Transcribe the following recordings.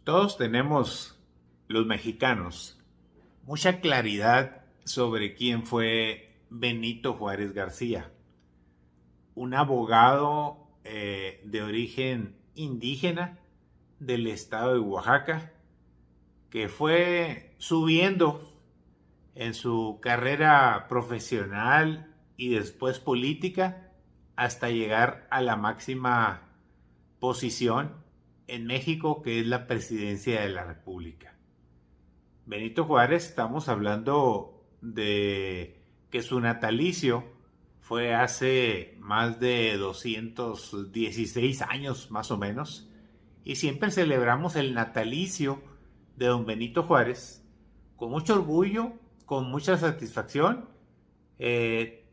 Todos tenemos, los mexicanos, mucha claridad sobre quién fue Benito Juárez García, un abogado de origen indígena del estado de Oaxaca, que fue subiendo en su carrera profesional y después política hasta llegar a la máxima posición en México, que es la presidencia de la República. Benito Juárez, estamos hablando de que su natalicio fue hace más de 216 años más o menos, y siempre celebramos el natalicio de don Benito Juárez con mucho orgullo, con mucha satisfacción,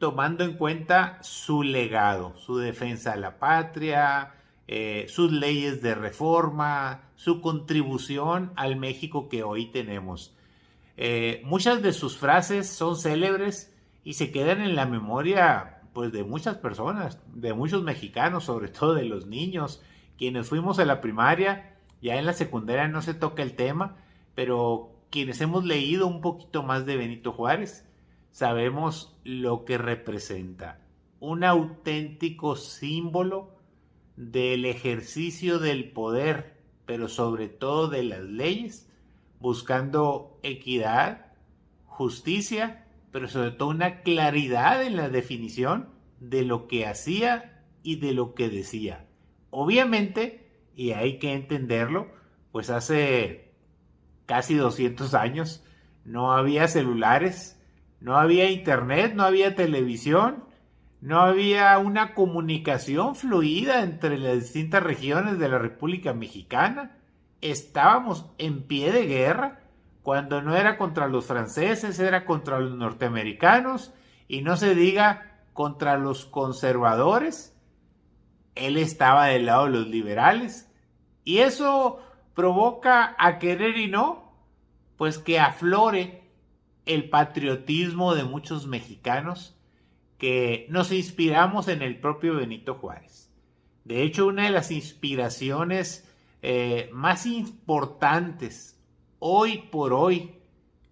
tomando en cuenta su legado, su defensa de la patria, sus leyes de reforma, su contribución al México que hoy tenemos. Muchas de sus frases son célebres y se quedan en la memoria, pues, de muchas personas, de muchos mexicanos, sobre todo de los niños, quienes fuimos a la primaria. Ya en la secundaria no se toca el tema, pero quienes hemos leído un poquito más de Benito Juárez sabemos lo que representa: un auténtico símbolo del ejercicio del poder, pero sobre todo de las leyes, buscando equidad, justicia, pero sobre todo una claridad en la definición de lo que hacía y de lo que decía. Obviamente, y hay que entenderlo, pues hace casi 200 años no había celulares, no había internet, no había televisión, no había una comunicación fluida entre las distintas regiones de la República Mexicana. Estábamos en pie de guerra. Cuando no era contra los franceses, era contra los norteamericanos, y no se diga contra los conservadores. Él estaba del lado de los liberales, y eso provoca, a querer y no, pues que aflore el patriotismo de muchos mexicanos que nos inspiramos en el propio Benito Juárez. De hecho, una de las inspiraciones más importantes hoy por hoy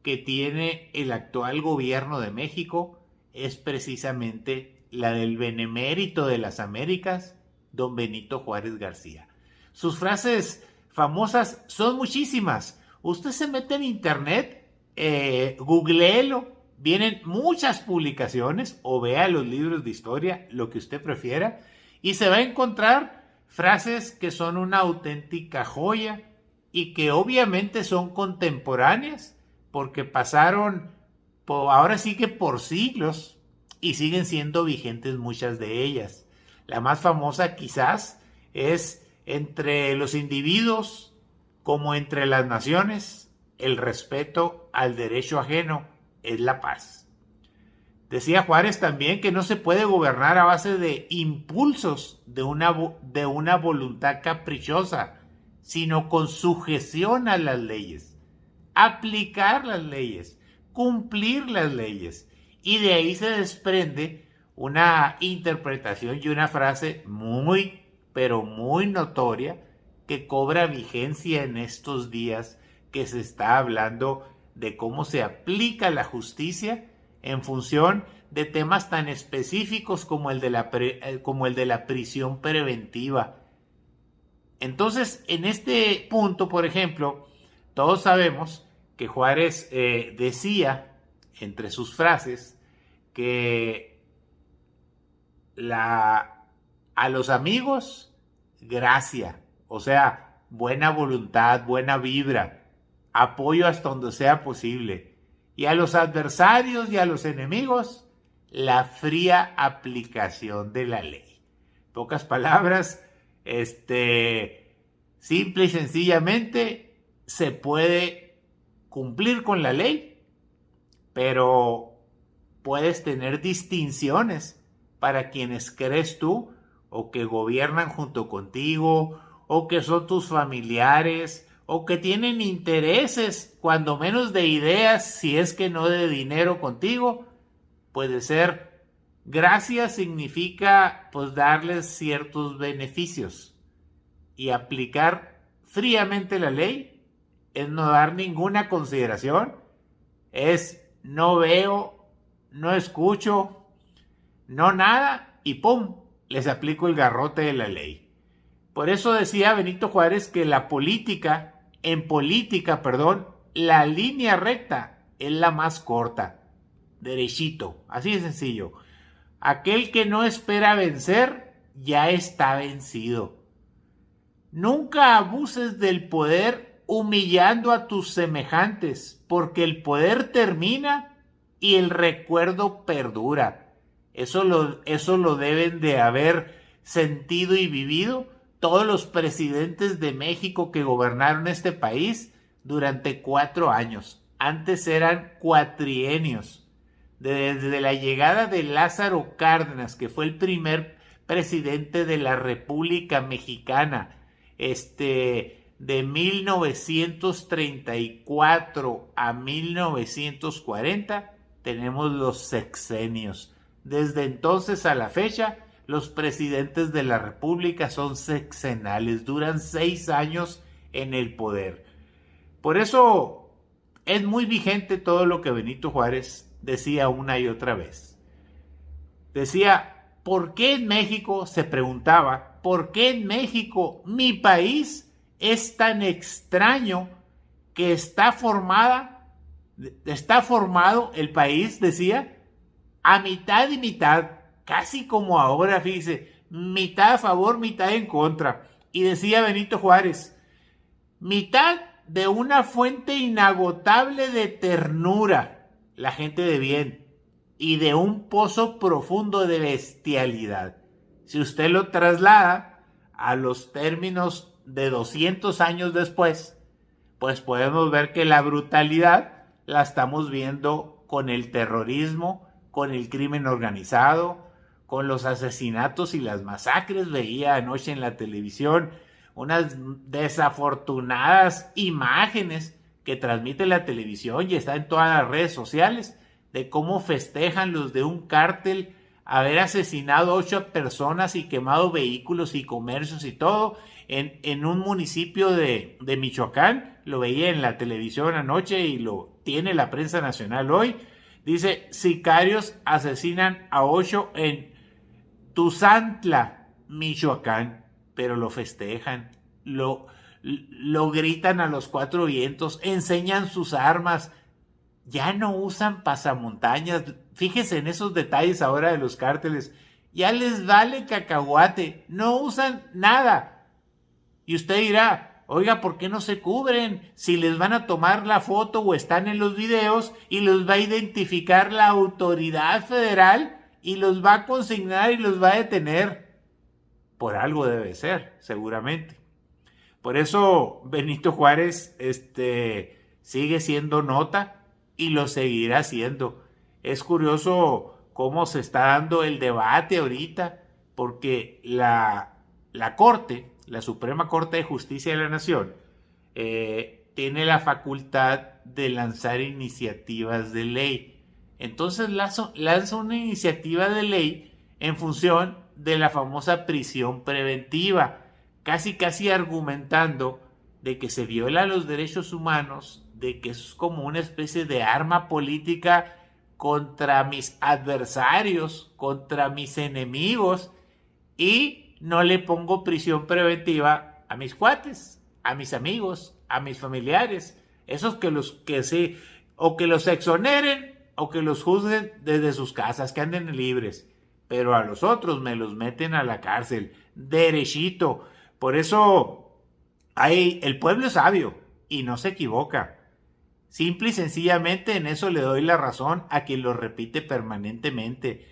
que tiene el actual gobierno de México es precisamente la del benemérito de las Américas, don Benito Juárez García. Sus frases famosas son muchísimas. Usted se mete en internet, googleelo, vienen muchas publicaciones, o vea los libros de historia, lo que usted prefiera, y se va a encontrar frases que son una auténtica joya y que obviamente son contemporáneas, porque pasaron ahora sí que por siglos y siguen siendo vigentes muchas de ellas. La más famosa quizás es: entre los individuos como entre las naciones, el respeto al derecho ajeno es la paz. Decía Juárez también que no se puede gobernar a base de impulsos de una voluntad caprichosa, sino con sujeción a las leyes, aplicar las leyes, cumplir las leyes. Y de ahí se desprende una interpretación y una frase muy, pero muy notoria, que cobra vigencia en estos días, que se está hablando de cómo se aplica la justicia en función de temas tan específicos como el de la prisión preventiva. Entonces, en este punto, por ejemplo, todos sabemos que Juárez decía entre sus frases que a los amigos, gracia, o sea, buena voluntad, buena vibra, apoyo hasta donde sea posible, y a los adversarios y a los enemigos, la fría aplicación de la ley. Pocas palabras, simple y sencillamente se puede cumplir con la ley, pero puedes tener distinciones para quienes crees tú o que gobiernan junto contigo o que son tus familiares o que tienen intereses, cuando menos de ideas, si es que no de dinero contigo. Puede ser gracias, significa pues darles ciertos beneficios, y aplicar fríamente la ley es no dar ninguna consideración, es no veo, no escucho, no nada y ¡pum! Les aplico el garrote de la ley. Por eso decía Benito Juárez que en política, la línea recta es la más corta, derechito, así de sencillo. Aquel que no espera vencer ya está vencido. Nunca abuses del poder humillando a tus semejantes, porque el poder termina y el recuerdo perdura. Eso lo deben de haber sentido y vivido todos los presidentes de México que gobernaron este país durante 4 años. Antes eran cuatrienios. Desde la llegada de Lázaro Cárdenas, que fue el primer presidente de la República Mexicana, de 1934 a 1940, tenemos los sexenios. Desde entonces a la fecha, los presidentes de la República son sexenales, duran 6 años en el poder. Por eso es muy vigente todo lo que Benito Juárez decía una y otra vez. Decía, ¿por qué en México? Se preguntaba, ¿por qué en México, mi país, es tan extraño que está formado el país, decía, a mitad y mitad, casi como ahora, fíjese, mitad a favor, mitad en contra. Y decía Benito Juárez, mitad de una fuente inagotable de ternura, la gente de bien, y de un pozo profundo de bestialidad. Si usted lo traslada a los términos de 200 años después, pues podemos ver que la brutalidad la estamos viendo con el terrorismo, con el crimen organizado, con los asesinatos y las masacres. Veía anoche en la televisión unas desafortunadas imágenes que transmite la televisión y está en todas las redes sociales de cómo festejan los de un cártel haber asesinado 8 personas y quemado vehículos y comercios y todo en un municipio de Michoacán. Lo veía en la televisión anoche y lo tiene la prensa nacional hoy. Dice, sicarios asesinan a 8 en Tuzantla, Michoacán, pero lo festejan, lo gritan a los 4 vientos, enseñan sus armas, ya no usan pasamontañas. Fíjese en esos detalles ahora de los cárteles, ya les vale cacahuate, no usan nada. Y usted dirá, oiga, ¿por qué no se cubren? Si les van a tomar la foto o están en los videos y los va a identificar la autoridad federal y los va a consignar y los va a detener. Por algo debe ser, seguramente. Por eso Benito Juárez sigue siendo nota y lo seguirá siendo. Es curioso cómo se está dando el debate ahorita, porque la Corte, la Suprema Corte de Justicia de la Nación, tiene la facultad de lanzar iniciativas de ley. Entonces lanza una iniciativa de ley en función de la famosa prisión preventiva, casi argumentando de que se violan los derechos humanos, de que es como una especie de arma política contra mis adversarios, contra mis enemigos, y no le pongo prisión preventiva a mis cuates, a mis amigos, a mis familiares, esos que los exoneren o que los juzguen desde sus casas, que anden libres, pero a los otros me los meten a la cárcel, derechito. Por eso el pueblo es sabio y no se equivoca. Simple y sencillamente en eso le doy la razón a quien lo repite permanentemente.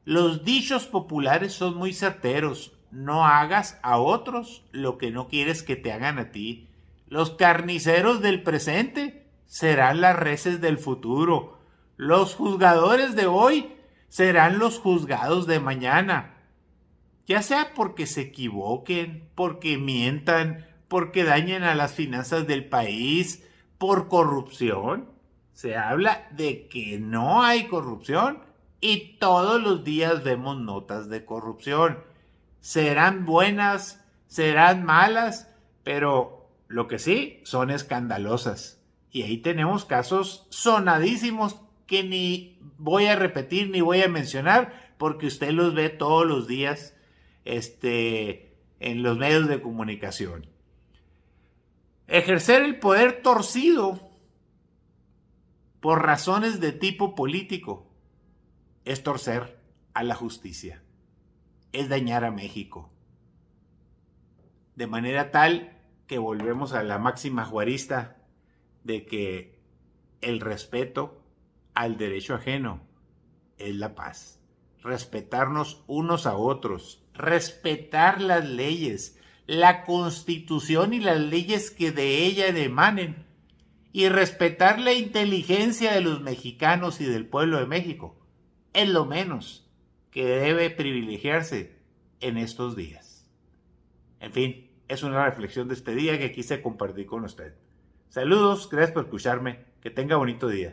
Los dichos populares son muy certeros. No hagas a otros lo que no quieres que te hagan a ti. Los carniceros del presente serán las reses del futuro. Los juzgadores de hoy serán los juzgados de mañana. Ya sea porque se equivoquen, porque mientan, porque dañen a las finanzas del país, por corrupción. Se habla de que no hay corrupción y todos los días vemos notas de corrupción. Serán buenas, serán malas, pero Lo que sí son escandalosas. Y ahí tenemos casos sonadísimos que ni voy a repetir ni voy a mencionar porque usted los ve todos los días en los medios de comunicación. Ejercer el poder torcido por razones de tipo político es torcer a la justicia, es dañar a México. De manera tal que volvemos a la máxima juarista de que el respeto al derecho ajeno es la paz. Respetarnos unos a otros, respetar las leyes, la Constitución y las leyes que de ella emanen, y respetar la inteligencia de los mexicanos y del pueblo de México es lo menos que debe privilegiarse en estos días. En fin, es una reflexión de este día que quise compartir con usted. Saludos, gracias por escucharme, que tenga bonito día.